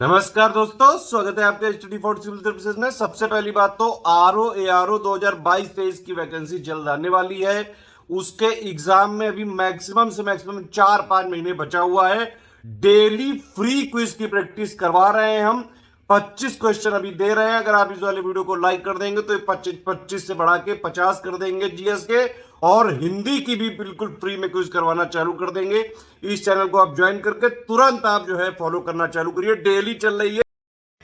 नमस्कार दोस्तों, स्वागत है आपके स्टडी फॉर सिविल सर्विसेज में। सबसे पहली बात तो आरओ एआरओ 2022-23 की वैकेंसी जल्द आने वाली है। उसके एग्जाम में अभी मैक्सिमम से मैक्सिमम 4-5 महीने बचा हुआ है। डेली फ्री क्विज की प्रैक्टिस करवा रहे हैं हम। 25 क्वेश्चन अभी दे रहे हैं। अगर आप इस वाले वीडियो को लाइक कर देंगे तो 25 से बढ़ा के 50 कर देंगे जीएस के, और हिंदी की भी बिल्कुल फ्री में क्विज करवाना चालू कर देंगे। इस चैनल को आप ज्वाइन करके तुरंत आप जो है फॉलो करना चालू करिए। डेली चल रही है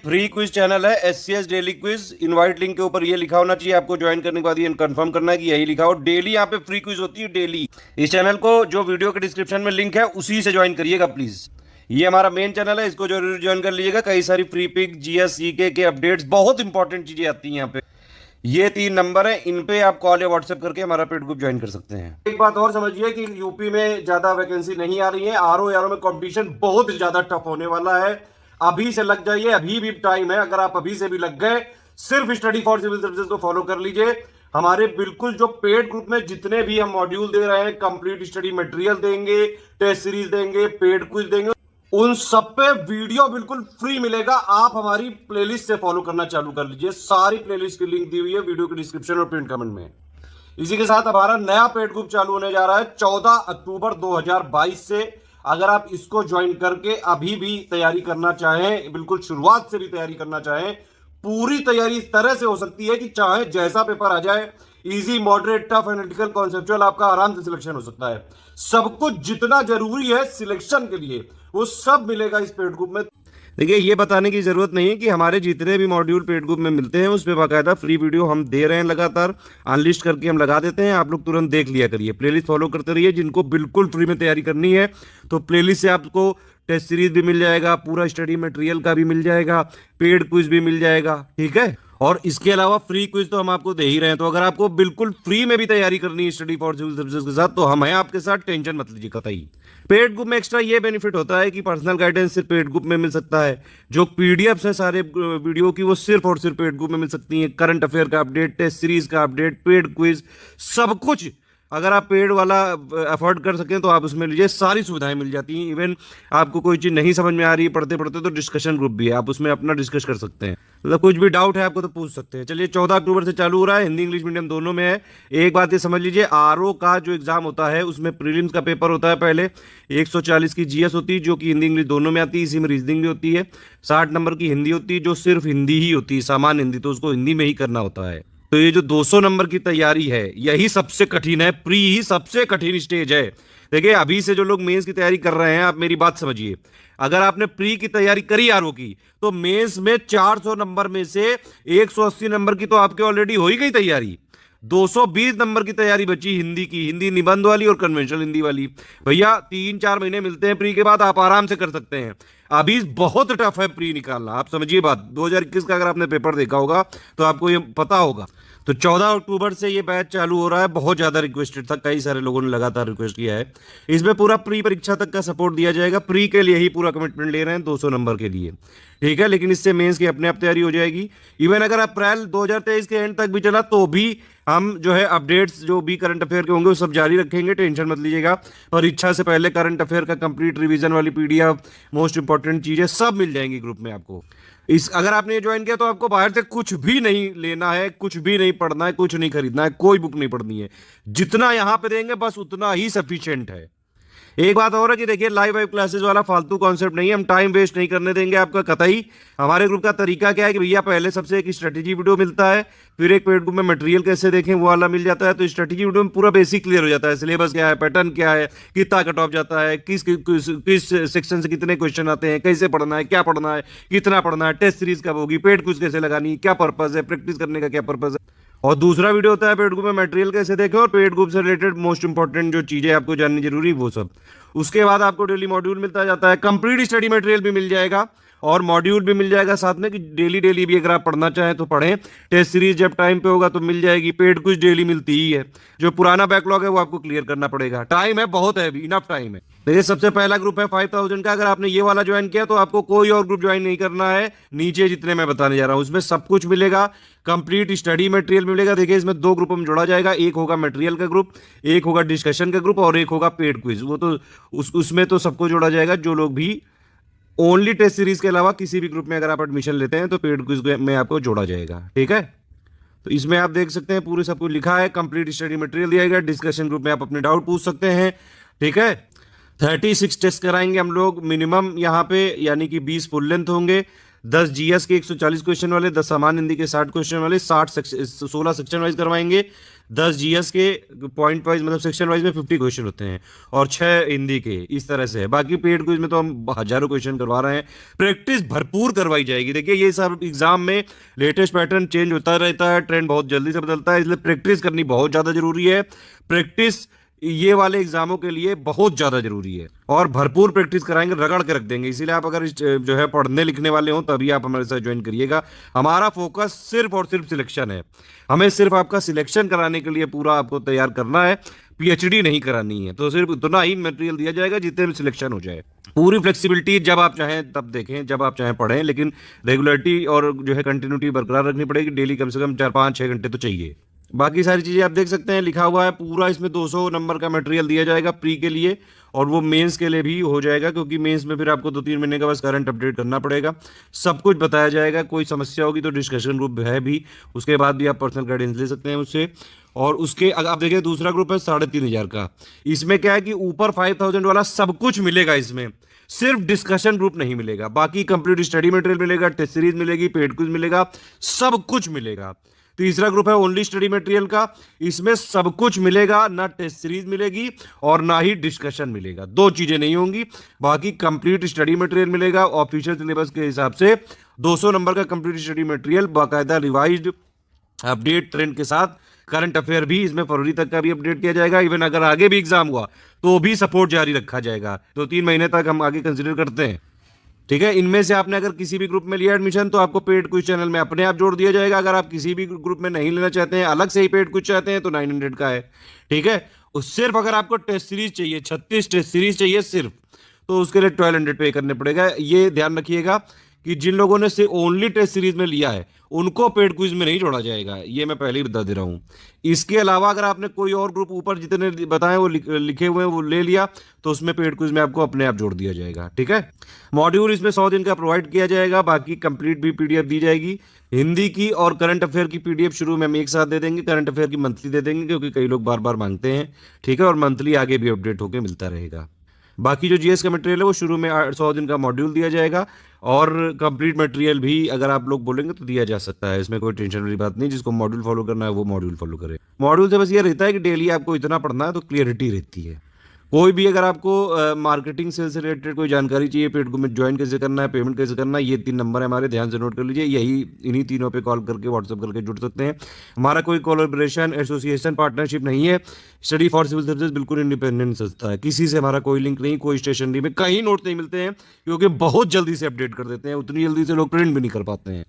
फ्री क्विज चैनल है, SCS daily quiz. Invite link के ऊपर ये लिखा होना चाहिए। आपको ज्वाइन करने के बाद ये कंफर्म करना है कि यही लिखा हो। डेली यहाँ पे फ्री क्विज होती है, डेली। इस चैनल को जो वीडियो के डिस्क्रिप्शन में लिंक है उसी से ज्वाइन करिएगा प्लीज। ये हमारा मेन चैनल है, इसको जरूर ज्वाइन कर लीजिएगा। कई सारी फ्री पिक, जीएस, ईके के अपडेट्स, बहुत इंपॉर्टेंट चीजें आती हैं यहाँ पे। ये 3 नंबर है, इन पे आप कॉल या व्हाट्सएप करके हमारा पेड ग्रुप ज्वाइन कर सकते हैं। एक बात और समझिए कि यूपी में ज्यादा वैकेंसी नहीं आ रही है। आरओ एआरओ में कंपटीशन बहुत ज्यादा टफ होने वाला है। अभी से लग जाइए, अभी भी टाइम है। अगर आप अभी से भी लग गए, सिर्फ स्टडी फॉर सिविल सर्विसेज को फॉलो कर लीजिए। हमारे बिल्कुल जो पेड ग्रुप में जितने भी हम मॉड्यूल दे रहे हैं, कंप्लीट स्टडी मटेरियल देंगे, टेस्ट सीरीज देंगे, पेड क्विज देंगे, उन सब पे वीडियो बिल्कुल फ्री मिलेगा। आप हमारी प्लेलिस्ट से फॉलो करना चालू कर लीजिए। सारी प्लेलिस्ट की लिंक दी हुई है वीडियो के डिस्क्रिप्शन और पिन कमेंट में। इसी के साथ हमारा नया पेड ग्रुप चालू होने जा रहा है 14 अक्टूबर 2022 से। अगर आप इसको ज्वाइन करके अभी भी तैयारी करना चाहें, बिल्कुल शुरुआत से भी तैयारी करना चाहें, पूरी तैयारी इस तरह से हो सकती है कि चाहे जैसा पेपर आ जाए, easy, moderate, tough, analytical, conceptual, आपका आराम से सिलेक्शन हो सकता है। सब कुछ जितना जरूरी है सिलेक्शन के लिए वो सब मिलेगा इस पेड ग्रुप में। देखिए, ये बताने की जरूरत नहीं है कि हमारे जितने भी मॉड्यूल पेड ग्रुप में मिलते हैं उस पर बाकायदा फ्री वीडियो हम दे रहे हैं, लगातार अनलिस्ट करके हम लगा देते हैं। आप लोग तुरंत देख लिया करिए, प्लेलिस्ट फॉलो करते रहिए। जिनको बिल्कुल फ्री में तैयारी करनी है तो प्लेलिस्ट से आपको टेस्ट सीरीज भी मिल जाएगा, पूरा स्टडी मटेरियल का भी मिल जाएगा, पेड क्विज भी मिल जाएगा, ठीक है। और इसके अलावा फ्री क्विज तो हम आपको दे ही रहे हैं। तो अगर आपको बिल्कुल फ्री में भी तैयारी करनी है स्टडी फॉर सिविल सर्विसेज के साथ, तो हम हैं आपके साथ, टेंशन मत लीजिए कतई। पेड ग्रुप में एक्स्ट्रा ये बेनिफिट होता है कि पर्सनल गाइडेंस सिर्फ पेड ग्रुप में मिल सकता है। जो पीडीएफ है सारे वीडियो की, वो सिर्फ और सिर्फ पेड ग्रुप में मिल सकती है। करंट अफेयर का अपडेट, टेस्ट सीरीज का अपडेट, पेड क्विज, सब कुछ अगर आप पेड वाला अफोर्ड कर सकें तो आप उसमें लीजिए। सारी सुविधाएं मिल जाती हैं। इवन आपको कोई चीज़ नहीं समझ में आ रही है पढ़ते पढ़ते, तो डिस्कशन ग्रुप भी है, आप उसमें अपना डिस्कस कर सकते हैं। मतलब कुछ भी डाउट है आपको तो पूछ सकते हैं। चलिए, 14 अक्टूबर से चालू हो रहा है, हिंदी इंग्लिश मीडियम दोनों में है। एक बात ये समझ लीजिए, आरओ का जो एग्जाम होता है उसमें प्रीलिम्स का पेपर होता है। पहले 140 की जीएस होती है जो कि हिंदी इंग्लिश दोनों में आती है। इसी में रीजनिंग भी होती है। 60 नंबर की हिंदी होती है जो सिर्फ हिंदी ही होती है, सामान्य हिंदी, तो उसको हिंदी में ही करना होता है। तो ये जो 200 नंबर की तैयारी है यही सबसे कठिन है। प्री ही सबसे कठिन स्टेज है। देखिए, अभी से जो लोग मेंस की तैयारी कर रहे हैं, आप मेरी बात समझिए। अगर आपने प्री की तैयारी करी आरओ की, तो मेंस में 400 नंबर में से 180 नंबर की तो आपके ऑलरेडी हो ही गई तैयारी। 220 नंबर की तैयारी बची हिंदी की, हिंदी निबंध वाली और कन्वेंशनल हिंदी वाली। भैया 3-4 महीने मिलते हैं प्री के बाद, आप आराम से कर सकते हैं। अभी बहुत टफ है प्री निकालना, आप समझिए बात। 2021 का अगर आपने पेपर देखा होगा तो आपको ये पता होगा। तो 14 अक्टूबर से ये बैच चालू हो रहा है। बहुत ज़्यादा रिक्वेस्टेड था, कई सारे लोगों ने लगातार रिक्वेस्ट किया है। इसमें पूरा प्री परीक्षा तक का सपोर्ट दिया जाएगा। प्री के लिए ही पूरा कमिटमेंट ले रहे हैं 200 नंबर के लिए, ठीक है। लेकिन इससे मेंस की अपने आप तैयारी हो जाएगी। इवन अगर अप्रैल 2023 के एंड तक भी चला तो भी हम जो है अपडेट्स जो भी करंट अफेयर के होंगे वो सब जारी रखेंगे, टेंशन मत लीजिएगा। परीक्षा से पहले करंट अफेयर का कंप्लीट रिवीजन वाली पीडीएफ, मोस्ट इंपॉर्टेंट चीजें सब मिल जाएंगी ग्रुप में आपको। इस अगर आपने ये ज्वाइन किया तो आपको बाहर से कुछ भी नहीं लेना है, कुछ भी नहीं पढ़ना है, कुछ नहीं खरीदना है, कोई बुक नहीं पढ़नी है। जितना यहां पे देंगे बस उतना ही सफिशिएंट है। एक बात और है कि देखिए, लाइव क्लासेस वाला फालतू कॉन्सेप्ट नहीं है। हम टाइम वेस्ट नहीं करने देंगे आपका कतई। हमारे ग्रुप का तरीका क्या है कि भैया पहले सबसे एक स्ट्रेटेजी वीडियो मिलता है, फिर एक पेड ग्रुप में मटेरियल कैसे देखें वो वाला मिल जाता है। तो स्ट्रेटेजी वीडियो में पूरा बेसिक क्लियर हो जाता है। सिलेबस क्या है, पैटर्न क्या है, कितना कट ऑफ जाता है, किस सेक्शन से कितने क्वेश्चन आते हैं, कैसे पढ़ना है, क्या पढ़ना है, कितना पढ़ना है, टेस्ट सीरीज कब होगी, पेड क्विज कैसे लगानी, क्या पर्पज है, प्रैक्टिस करने का क्या पर्पज है। और दूसरा वीडियो होता है पेड ग्रुप में मटेरियल कैसे देखें, और पेड ग्रुप से रिलेटेड मोस्ट इंपॉर्टेंट जो चीजें आपको जाननी जरूरी वो सब। उसके बाद आपको डेली मॉड्यूल मिलता जाता है, कंप्लीट स्टडी मटेरियल भी मिल जाएगा और मॉड्यूल भी मिल जाएगा साथ में, कि डेली डेली भी अगर आप पढ़ना चाहें तो पढ़ें। टेस्ट सीरीज जब टाइम पे होगा तो मिल जाएगी। पेड कुछ डेली मिलती ही है। जो पुराना बैकलॉग है वो आपको क्लियर करना पड़ेगा। टाइम है, बहुत है, अभी इनफ टाइम है। देखिए, सबसे पहला ग्रुप है 5000 का। अगर आपने ये वाला ज्वाइन किया तो आपको कोई और ग्रुप ज्वाइन नहीं करना है। नीचे जितने मैं बताने जा रहा हूं उसमें सब कुछ मिलेगा, कंप्लीट स्टडी मटेरियल मिलेगा। देखिए, इसमें 2 ग्रुप में जोड़ा जाएगा। एक होगा मटेरियल का ग्रुप, एक होगा डिस्कशन का ग्रुप, और एक होगा पेड क्विज। वो तो उसमें तो सबको जोड़ा जाएगा जो लोग भी ओनली टेस्ट सीरीज के अलावा किसी भी ग्रुप में अगर आप एडमिशन लेते हैं तो पेड क्विज में आपको जोड़ा जाएगा। ठीक है, तो इसमें आप देख सकते हैं पूरे सब कुछ लिखा है, कंप्लीट स्टडी मटेरियल दिया गया, डिस्कशन ग्रुप में आप अपने डाउट पूछ सकते हैं। ठीक है, 36 टेस्ट कराएंगे हम लोग मिनिमम यहाँ पे, यानी कि 20 फुल लेंथ होंगे, 10 जीएस के 140 क्वेश्चन वाले, 10 सामान्य हिंदी के 60 क्वेश्चन वाले, 16 सेक्शन वाइज करवाएंगे, 10 जीएस के पॉइंट वाइज मतलब सेक्शन वाइज में 50 क्वेश्चन होते हैं और 6 हिंदी के, इस तरह से है। बाकी पेड क्विज में तो हम हजारों क्वेश्चन करवा रहे हैं, प्रैक्टिस भरपूर करवाई जाएगी। देखिए ये सब एग्जाम में लेटेस्ट पैटर्न चेंज होता रहता है, ट्रेंड बहुत जल्दी से बदलता है, इसलिए प्रैक्टिस करनी बहुत ज़्यादा जरूरी है। प्रैक्टिस ये वाले एग्जामों के लिए बहुत ज़्यादा जरूरी है और भरपूर प्रैक्टिस कराएंगे, रगड़ के रख देंगे। इसीलिए आप अगर जो है पढ़ने लिखने वाले हो तभी आप हमारे साथ ज्वाइन करिएगा। हमारा फोकस सिर्फ और सिर्फ सिलेक्शन है, हमें सिर्फ आपका सिलेक्शन कराने के लिए पूरा आपको तैयार करना है, पीएचडी नहीं करानी है। तो सिर्फ उतना ही मटेरियल दिया जाएगा जितने में सिलेक्शन हो जाए। पूरी फ्लेक्सिबिलिटी, जब आप चाहें तब देखें, जब आप चाहें पढ़ें, लेकिन रेगुलरिटी और जो है कंटिन्यूटी बरकरार रखनी पड़ेगी। डेली कम से कम 4-5-6 घंटे तो चाहिए। बाकी सारी चीज़ें आप देख सकते हैं, लिखा हुआ है पूरा। इसमें 200 नंबर का मटेरियल दिया जाएगा प्री के लिए, और वो मेंस के लिए भी हो जाएगा, क्योंकि मेंस में फिर आपको 2-3 महीने का बस करंट अपडेट करना पड़ेगा। सब कुछ बताया जाएगा, कोई समस्या होगी तो डिस्कशन ग्रुप है भी, उसके बाद भी आप पर्सनल गाइडेंस ले सकते हैं उससे। और उसके अगर आप देखिए दूसरा ग्रुप है 3500 का, इसमें क्या है कि ऊपर 5000 वाला सब कुछ मिलेगा, इसमें सिर्फ डिस्कशन ग्रुप नहीं मिलेगा, बाकी कंप्लीट स्टडी मटेरियल मिलेगा, टेस्ट सीरीज मिलेगी, पेड क्विज मिलेगा, सब कुछ मिलेगा। तीसरा ग्रुप है ओनली स्टडी मटेरियल का, इसमें सब कुछ मिलेगा, ना टेस्ट सीरीज मिलेगी और ना ही डिस्कशन मिलेगा, दो चीजें नहीं होंगी। बाकी कंप्लीट स्टडी मटेरियल मिलेगा ऑफिशियल सिलेबस के हिसाब से, 200 नंबर का कंप्लीट स्टडी मटेरियल, बाकायदा रिवाइज्ड अपडेट ट्रेंड के साथ। करंट अफेयर भी इसमें फरवरी तक का भी अपडेट किया जाएगा। इवन अगर आगे भी एग्जाम हुआ तो भी सपोर्ट जारी रखा जाएगा, 2-3 महीने तक हम आगे कंसिडर करते हैं। ठीक है, इनमें से आपने अगर किसी भी ग्रुप में लिया एडमिशन तो आपको पेड क्विज चैनल में अपने आप जोड़ दिया जाएगा। अगर आप किसी भी ग्रुप में नहीं लेना चाहते हैं, अलग से ही पेड क्विज चाहते हैं, तो 900 का है। ठीक है, सिर्फ अगर आपको टेस्ट सीरीज चाहिए, 36 टेस्ट सीरीज चाहिए सिर्फ, तो उसके लिए 1200 पे करने पड़ेगा। ये ध्यान रखिएगा कि जिन लोगों ने से ओनली टेस्ट सीरीज में लिया है उनको पेड क्विज में नहीं जोड़ा जाएगा, ये मैं पहले ही बता दे रहा हूं। इसके अलावा अगर आपने कोई और ग्रुप ऊपर जितने बताए वो लिखे हुए हैं वो ले लिया, तो उसमें पेड क्विज में आपको अपने आप जोड़ दिया जाएगा। ठीक है, मॉड्यूल इसमें 100 दिन का प्रोवाइड किया जाएगा, बाकी कंप्लीट भी पीडीएफ दी जाएगी। हिंदी की और करंट अफेयर की पीडीएफ शुरू में हम एक साथ दे देंगे, करंट अफेयर की मंथली दे देंगे, क्योंकि कई लोग बार बार मांगते हैं। ठीक है, और मंथली आगे भी अपडेट होकर मिलता रहेगा। बाकी जो जीएस का मटेरियल है वो शुरू में 100 दिन का मॉड्यूल दिया जाएगा, और कंप्लीट मटेरियल भी अगर आप लोग बोलेंगे तो दिया जा सकता है, इसमें कोई टेंशन वाली बात नहीं। जिसको मॉड्यूल फॉलो करना है वो मॉड्यूल फॉलो करे। मॉड्यूल से बस ये रहता है कि डेली आपको इतना पढ़ना है, तो क्लियरिटी रहती है। कोई भी अगर आपको मार्केटिंग सेल्स से रिलेटेड कोई जानकारी चाहिए, पेड को में ज्वाइन कैसे करना है, पेमेंट कैसे करना है, ये 3 नंबर है हमारे, ध्यान से नोट कर लीजिए। इन्हीं तीनों पे कॉल करके व्हाट्सअप करके जुड़ सकते हैं। हमारा कोई कोलैबोरेशन, एसोसिएशन, पार्टनरशिप नहीं है। स्टडी फॉर सिविल सर्विसेज बिल्कुल इंडिपेंडेंट संस्था है, किसी से हमारा कोई लिंक नहीं, कोई स्टेशनरी में कहीं नोट नहीं मिलते हैं, क्योंकि बहुत जल्दी से अपडेट कर देते हैं, उतनी जल्दी से लोग प्रिंट भी नहीं कर पाते हैं।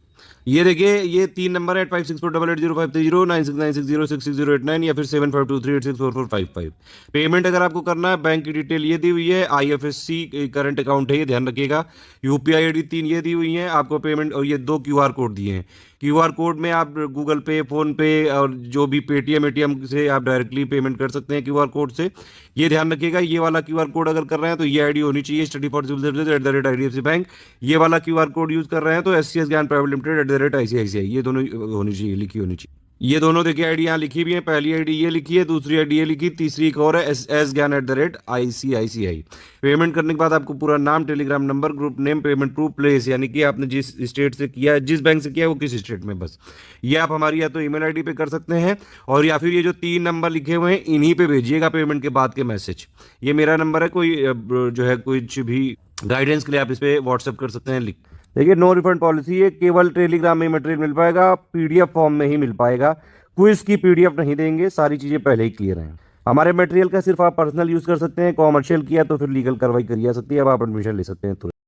ये देखिए, ये 3 नंबर है, 8564880530, 9696066089 या फिर 7523864455। पेमेंट अगर आपको करना है, बैंक की डिटेल ये दी हुई है, आईएफएससी करंट अकाउंट है, ये ध्यान रखिएगा। यूपीआई आईडी 3 ये दी हुई है आपको पेमेंट, और ये 2 क्यूआर कोड दिए हैं। क्यूआर कोड में आप गूगल पे, फोन पे और जो भी पेटीएम एटीएम से आप डायरेक्टली पेमेंट कर सकते हैं क्यूआर कोड से। ये ध्यान रखिएगा, ये वाला क्यूआर कोड अगर कर रहे हैं तो ये आईडी होनी चाहिए, study for civil services @IDFC bank. ये वाला क्यूआर कोड यूज कर रहे हैं तो SCS ज्ञान प्राइवेट लिमिटेड @ICICI, ये दोनों होनी चाहिए, लिखी होनी चाहिए। ये दोनों देखिए आईडी यहाँ लिखी भी है, पहली आईडी ये लिखी है, दूसरी आईडी ये लिखी, तीसरी एक और है SS ज्ञान @ICICI। पेमेंट करने के बाद आपको पूरा नाम, Telegram number, group name, payment proof, place, यानी कि आपने जिस स्टेट से किया है, जिस बैंक से किया है वो किस स्टेट में, बस ये आप हमारी या तो ईमेल आईडी पे कर सकते हैं, और या फिर ये जो 3 नंबर लिखे हुए हैं इन्हीं पे भेजिएगा पेमेंट के बाद के मैसेज। ये मेरा नंबर है, कोई जो है कुछ भी गाइडेंस के लिए आप इस पर व्हाट्सएप कर सकते हैं। लिख देखिए, नो रिफंड पॉलिसी है, केवल टेलीग्राम में मटेरियल मिल पाएगा, पीडीएफ फॉर्म में ही मिल पाएगा, क्विज की पीडीएफ नहीं देंगे, सारी चीजें पहले ही क्लियर हैं। हमारे मटेरियल का सिर्फ आप पर्सनल यूज कर सकते हैं, कॉमर्शियल किया तो फिर लीगल कार्रवाई करी जा सकती है। अब आप एडमिशन ले सकते हैं तुरंत।